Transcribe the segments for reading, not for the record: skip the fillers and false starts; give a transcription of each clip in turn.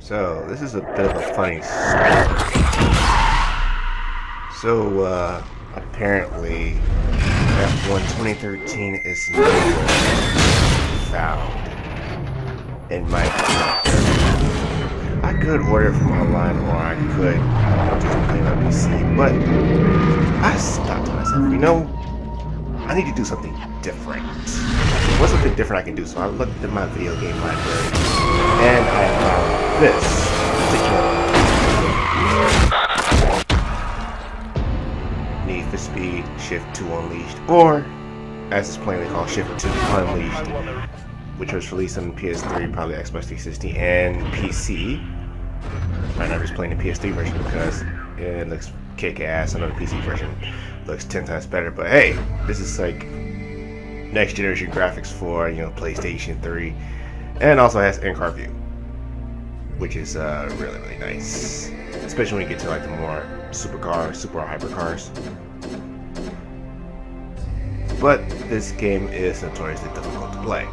So, this is a bit of a funny story. So, apparently, F1 2013 is nowhere found in my I could order it from online, or I could just play it on PC, but I thought to myself, I need to do something different. What's something different I can do? So I looked at my video game library, and I found this particular Need for Speed Shift 2 Unleashed, or as it's plainly called, Shift 2 Unleashed, which was released on PS3, probably Xbox 360, and PC. Right now, I'm just playing the PS3 version because it looks kick-ass. I know the PC version looks 10 times better, but hey, this is like next generation graphics for PlayStation 3, and also has in-car view, which is really, really nice, especially when you get to like the more supercars, super hypercars. But this game is notoriously difficult to play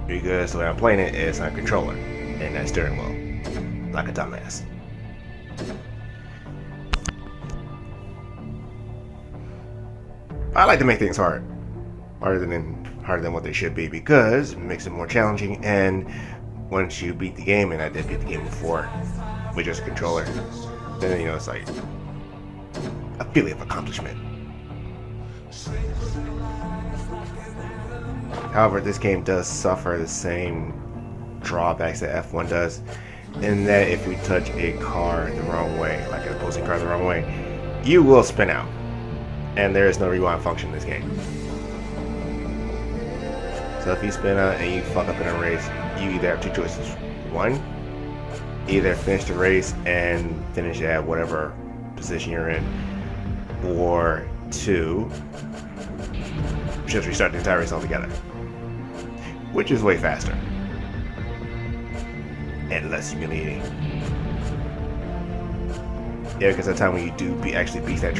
because the way I'm playing it is on a controller and that steering wheel, like a dumbass. I like to make things harder than what they should be, because it makes it more challenging. And once you beat the game, and I did beat the game before with just a controller, then it's like a feeling of accomplishment. However, this game does suffer the same drawbacks that F1 does, in that if we touch a car the wrong way, like an opposing car the wrong way, you will spin out, and there is no rewind function in this game. So if you spin out and you fuck up in a race, you either have two choices. One, either finish the race and finish at whatever position you're in, or two, just restart the entire race altogether, which is way faster and less humiliating. Yeah, because at the time when you do actually beat the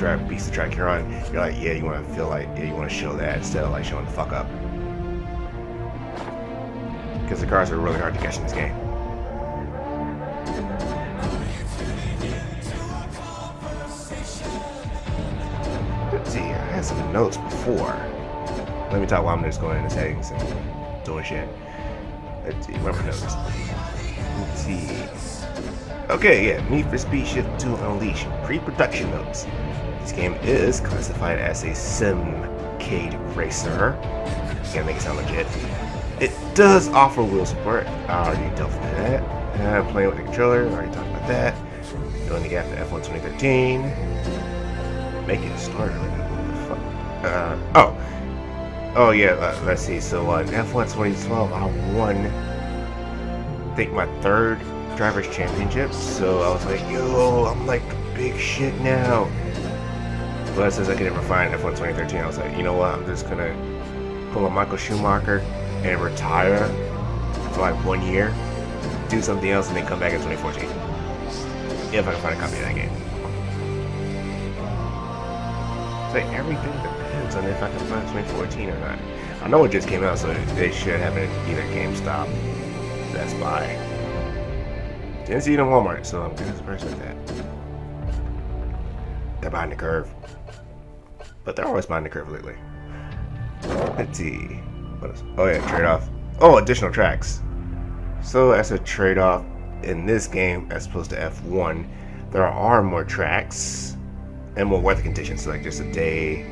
track you're on, you're like, yeah, you want to feel like, yeah, you want to show that instead of like showing the fuck up. Because the cars are really hard to catch in this game. Let's see, I had some notes before. Let me talk while I'm just going into settings and doing shit. Let's see, where are my notes? Let's see. Okay, yeah, Need for Speed Shift 2 Unleashed, pre-production notes. This game is classified as a simcade racer. Can't make it sound legit. It does offer wheel support. I already dealt with that. I'm playing with the controller. I already talked about that. Doing the gap to F1 2013. Making a starter. What the fuck? Oh yeah. Let's see. So in F1 2012, I won, I think, my third drivers championship. So I was like, yo, I'm like big shit now. But since I could never find F1 2013, I was like, you know what? I'm just gonna pull a Michael Schumacher and retire for like 1 year, do something else, and then come back in 2014. If I can find a copy of that game. So everything depends on if I can find 2014 or not. I know it just came out, so they should have it at either GameStop, Best Buy. Didn't see it in Walmart, so I'm kind of surprised with that. They're behind the curve. But they're always behind the curve lately. Let's see. What else? Oh yeah, trade-off. Oh, additional tracks. So as a trade-off in this game, as opposed to F1, there are more tracks and more weather conditions. So like there's a day,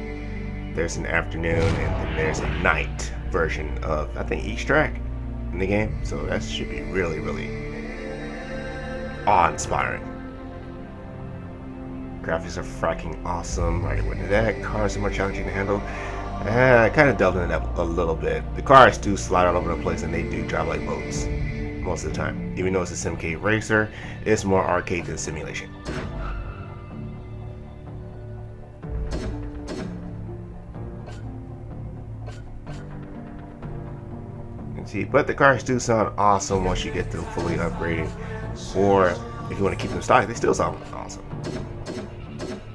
there's an afternoon, and then there's a night version of, I think, each track in the game. So that should be really, really awe-inspiring. Graphics are fracking awesome. Right with that, cars are more challenging to handle. I kind of delved into that a little bit. The cars do slide all over the place, and they do drive like boats most of the time. Even though it's a simcade racer, it's more arcade than simulation. You see, but the cars do sound awesome once you get them fully upgraded, or if you want to keep them stock, they still sound awesome.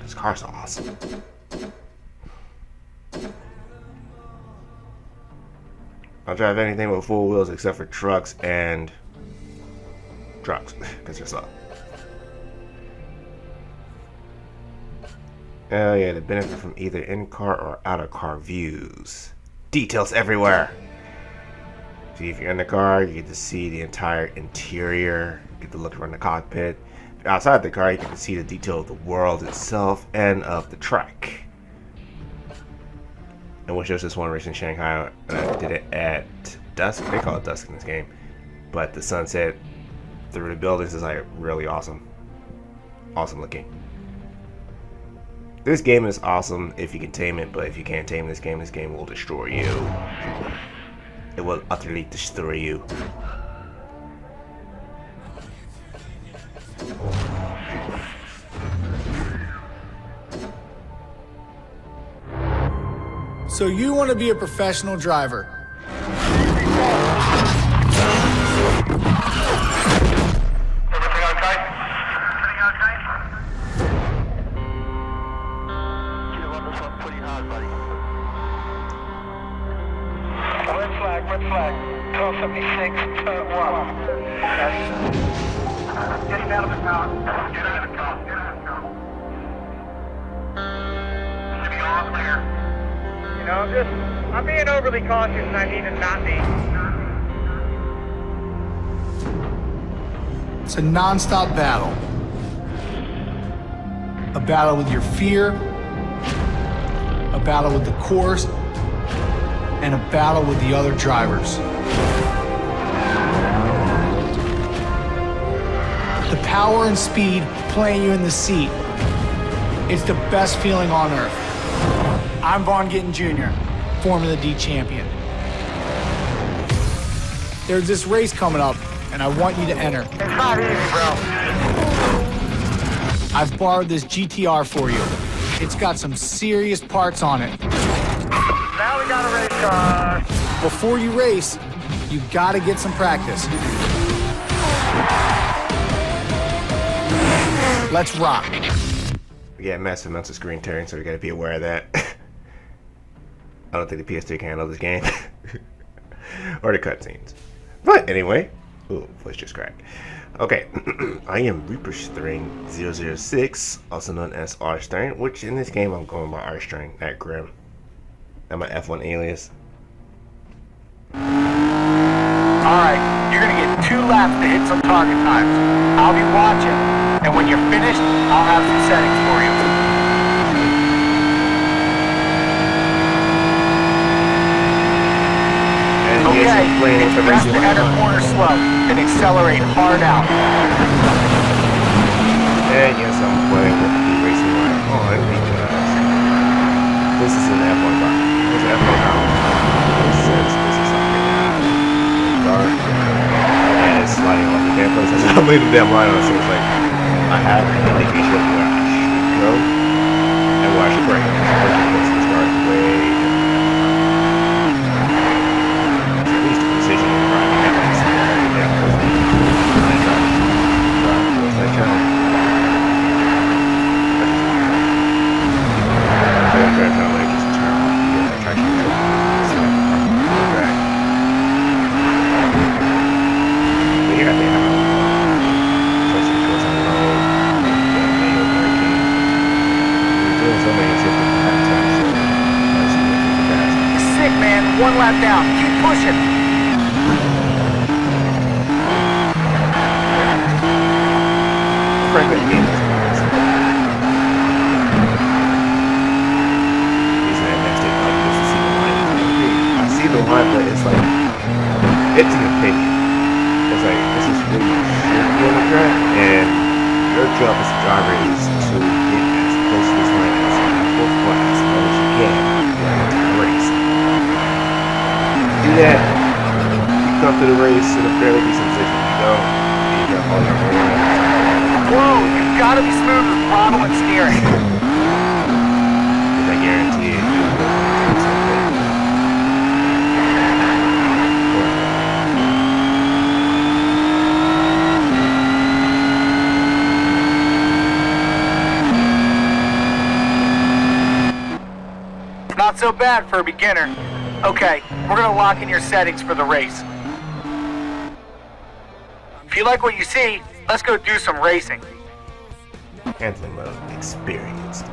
These cars are awesome. I'll drive anything with full wheels except for trucks and trucks because they're slow. Oh yeah, the benefit from either in-car or out-of-car views. Details everywhere. See, if you're in the car, you get to see the entire interior. You get to look around the cockpit. If you're outside the car, you get to see the detail of the world itself and of the track. I wish there was this one race in Shanghai, and I did it at dusk. They call it dusk in this game, but the sunset through the buildings is like really awesome. Awesome looking. This game is awesome if you can tame it, but if you can't tame this game will destroy you. It will utterly destroy you. So you want to be a professional driver? Red flag, 1276, turn 1. Getting out of the car. Get out of the car. Get out of the car. Should be all clear. You know, I'm being overly cautious and I need to not be. It's a non-stop battle. A battle with your fear, a battle with the course, and a battle with the other drivers. The power and speed playing you in the seat. It's the best feeling on earth. I'm Vaughn Gittin Jr., Formula D champion. There's this race coming up, and I want you to enter. It's not easy, bro. I've borrowed this GTR for you. It's got some serious parts on it. Now we got a race car. Before you race, you gotta get some practice. Let's rock. We get massive amounts of screen tearing, so we gotta be aware of that. I don't think the PS3 can handle this game. Or the cutscenes. But anyway, ooh, voice just cracked. Okay, I am Reaper String 006, also known as R String, which in this game I'm going by R String, not Grimm. That's my F1 alias. Alright, you're gonna get 2 laps to hit some target times. I'll be watching, and when you're finished, I'll have some settings for you. And Okay, hit the rest to enter corner slow, then accelerate hard out. And yes, I'm playing with the racing light on because this is an F1 car. It's an F1 car. Since this is something dark and it's sliding off the damn place. I'm leaving the damn line on, so it's like I have an indication of where I should go and where I should brake. This car is way different. At least the precision of the driving mechanics. Sick, man. 1 lap down. Keep pushing. Frankly, the game is I see the line, but it's like, it's an opinion. It's like, this is where you should be on the track, and your job as a driver is to get as close to this line as possible as long as you can during the race. Do that, you come to the race in a fairly decent position. You don't, you jump on your own. Whoa, you've gotta be smooth with throttle and steering. Because I guarantee it, you will do something. Not so bad for a beginner. Okay, we're gonna lock in your settings for the race. I'm If you like what you see, let's go do some racing. Handling mode experienced.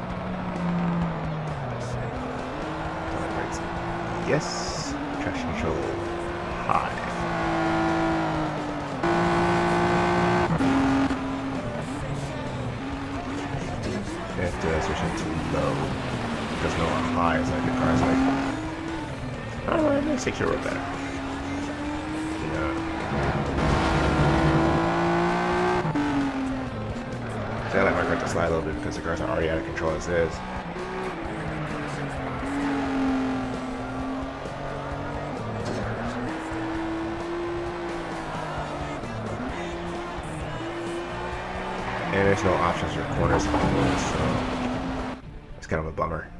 Yes. Traction control high. You have to switch it to low. Because no high is like the car's like, oh, it makes it road better. You know. So I like my car to slide a little bit because the cars are already out of control as is. And there's no options for corners anymore, so it's kind of a bummer.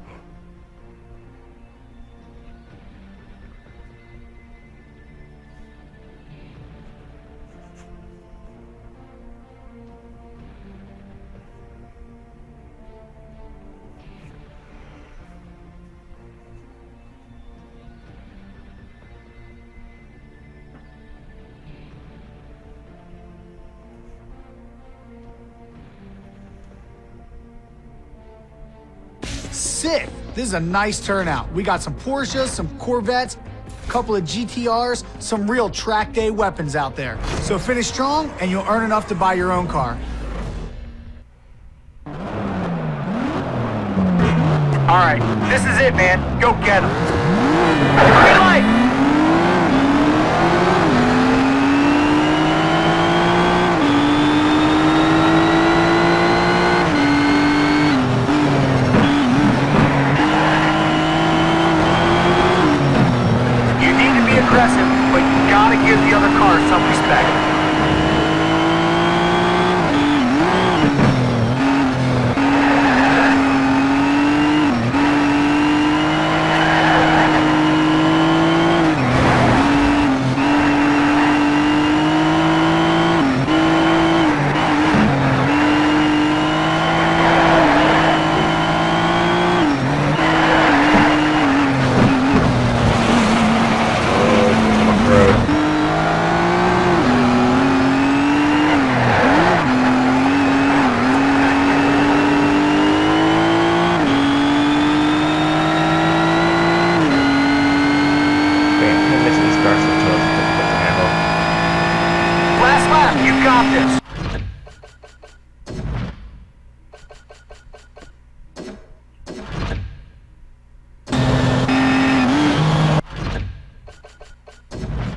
Sick! This is a nice turnout. We got some Porsches, some Corvettes, a couple of GTRs, some real track day weapons out there. So finish strong and you'll earn enough to buy your own car. All right, this is it, man. Go get him. Green light! Aggressive, but you gotta give the other cars some respect.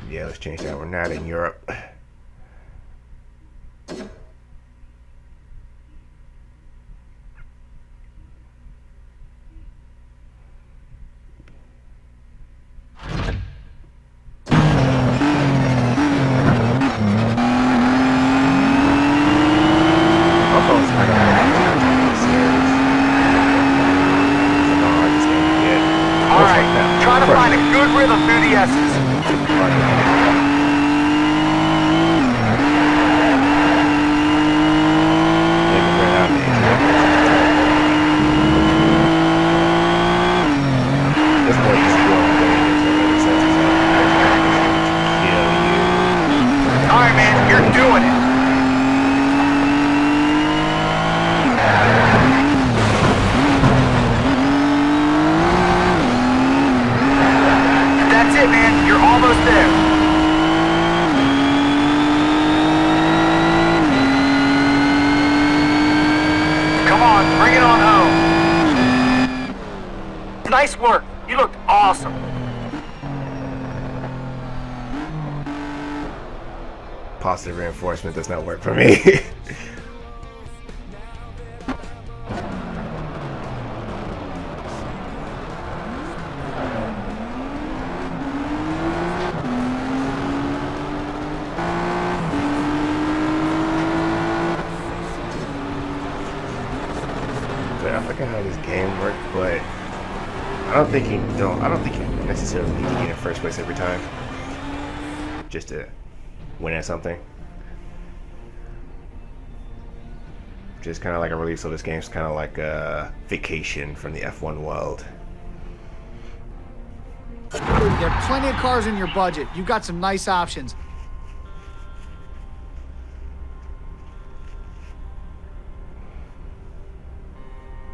Yeah, let's change that. We're not in Europe. Nice work. You looked awesome. Positive reinforcement does not work for me. I forget how this game works, but I don't think you necessarily need to get in first place every time just to win at something. Just kind of like a release of this game. It's kind of like a vacation from the F1 world. There are plenty of cars in your budget. You got some nice options.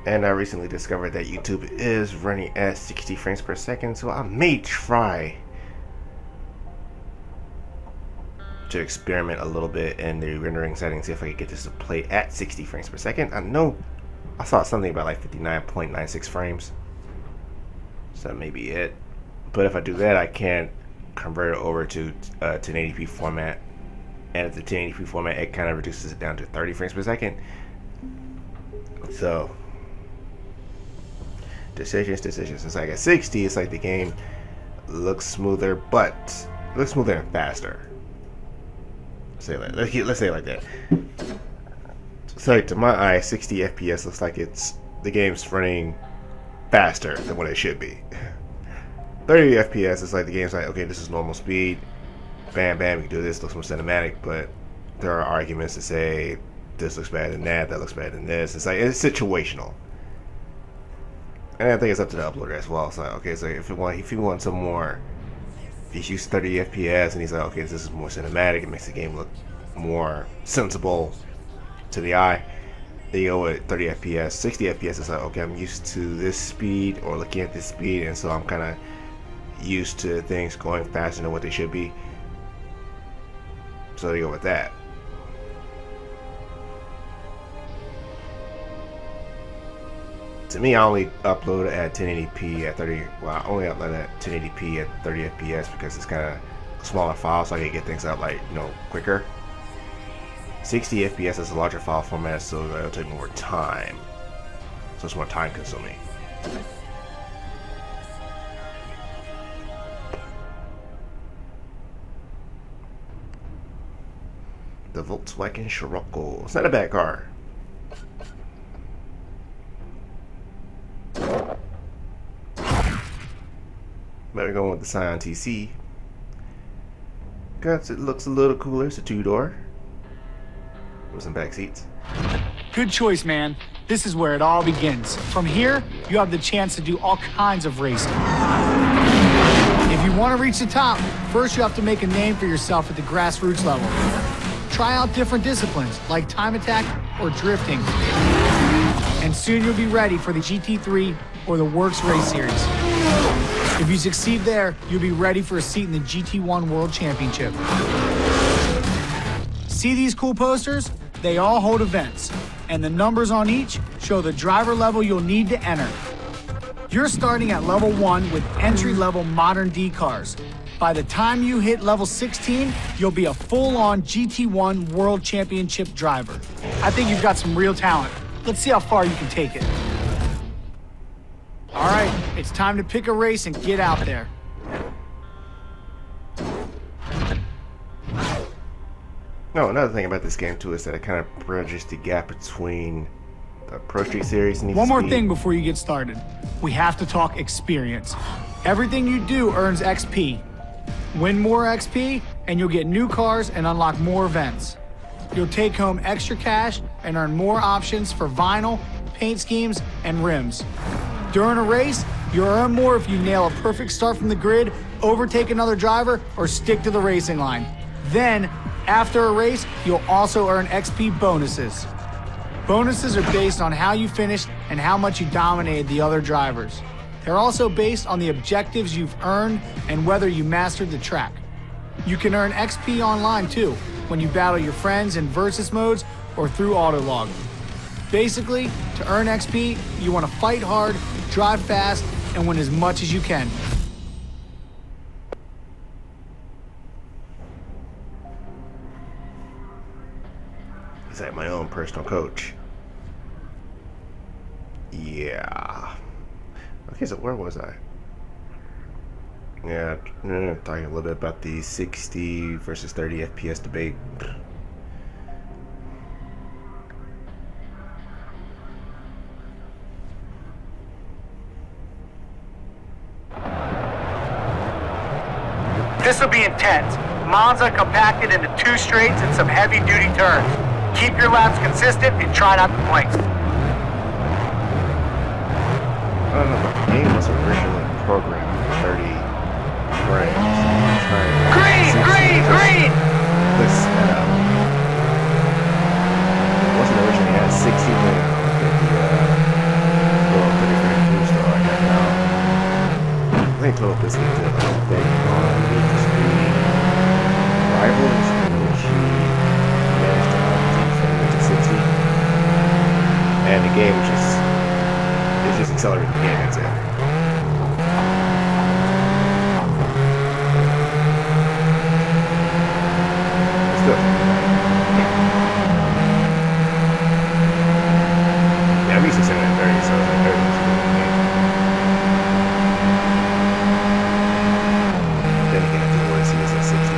And I recently discovered that YouTube is running at 60 frames per second, so I may try to experiment a little bit in the rendering settings, see if I can get this to play at 60 frames per second. I know I saw something about like 59.96 frames, so that may be it. But if I do that, I can't convert it over to 1080p format, and at the 1080p format, it kind of reduces it down to 30 frames per second. So decisions. It's like at 60, it's like the game looks smoother, but it looks smoother and faster. Let's say it like that. So to my eye, 60 FPS looks like the game's running faster than what it should be. 30 FPS is like the game's like, okay, this is normal speed. Bam, bam, we can do this. Looks more cinematic, but there are arguments to say this looks better than that looks better than this. It's like it's situational, and I think it's up to the uploader as well. It's like, okay, so if you want some more. He's used 30 FPS and he's like, okay, this is more cinematic, it makes the game look more sensible to the eye. Then you go with 30 FPS, 60 FPS is like, okay, I'm used to this speed or looking at this speed, and so I'm kind of used to things going faster than what they should be. So you go with that. To me, I only upload at 1080p at 30. Well, I only upload at 1080p at 30 FPS because it's kind of smaller file, so I can get things out like quicker. 60 FPS is a larger file format, so it'll take more time. So it's more time consuming. The Volkswagen Scirocco. It's not a bad car. But we're going with the Scion TC because it looks a little cooler. It's a two-door with some back seats. Good choice, man. This is where it all begins. From here, you have the chance to do all kinds of racing. If you want to reach the top, first you have to make a name for yourself at the grassroots level. Try out different disciplines like time attack or drifting. And soon you'll be ready for the GT3 or the Works Race Series. If you succeed there, you'll be ready for a seat in the GT1 World Championship. See these cool posters? They all hold events, and the numbers on each show the driver level you'll need to enter. You're starting at level 1 with entry-level modern D cars. By the time you hit level 16, you'll be a full-on GT1 World Championship driver. I think you've got some real talent. Let's see how far you can take it. All right, it's time to pick a race and get out there. No, another thing about this game too is that it kind of bridges the gap between the Pro Street Series and One more thing before you get started. We have to talk experience. Everything you do earns XP. Win more XP and you'll get new cars and unlock more events. You'll take home extra cash and earn more options for vinyl, paint schemes, and rims. During a race, you'll earn more if you nail a perfect start from the grid, overtake another driver, or stick to the racing line. Then, after a race, you'll also earn XP bonuses. Bonuses are based on how you finished and how much you dominated the other drivers. They're also based on the objectives you've earned and whether you mastered the track. You can earn XP online too, when you battle your friends in versus modes or through Autolog. Basically, to earn XP, you want to fight hard, drive fast, and win as much as you can. He's like my own personal coach. Yeah. Okay, so where was I? Yeah, talking a little bit about the 60 versus 30 FPS debate. This will be intense. Monza compacted into 2 straights and some heavy-duty turns. Keep your laps consistent and try not to blink. I don't know, but the game was originally programmed for 30 frames. Green! This setup. It wasn't originally at 60, but still. Yeah, I'm used to 7 and 30, so it's like 30 is good. Then again, I just want to see this at 60.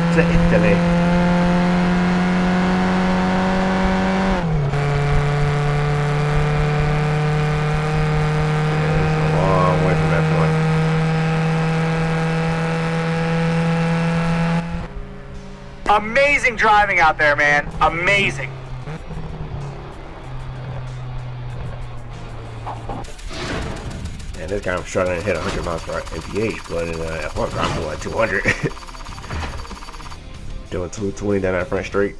To Italy. Yeah, it's a long way from that point. Amazing driving out there, man. Amazing. And this guy I'm struggling to hit 100 miles per mph, but in F1 I'm doing like 200. Doing 220 down that front straight.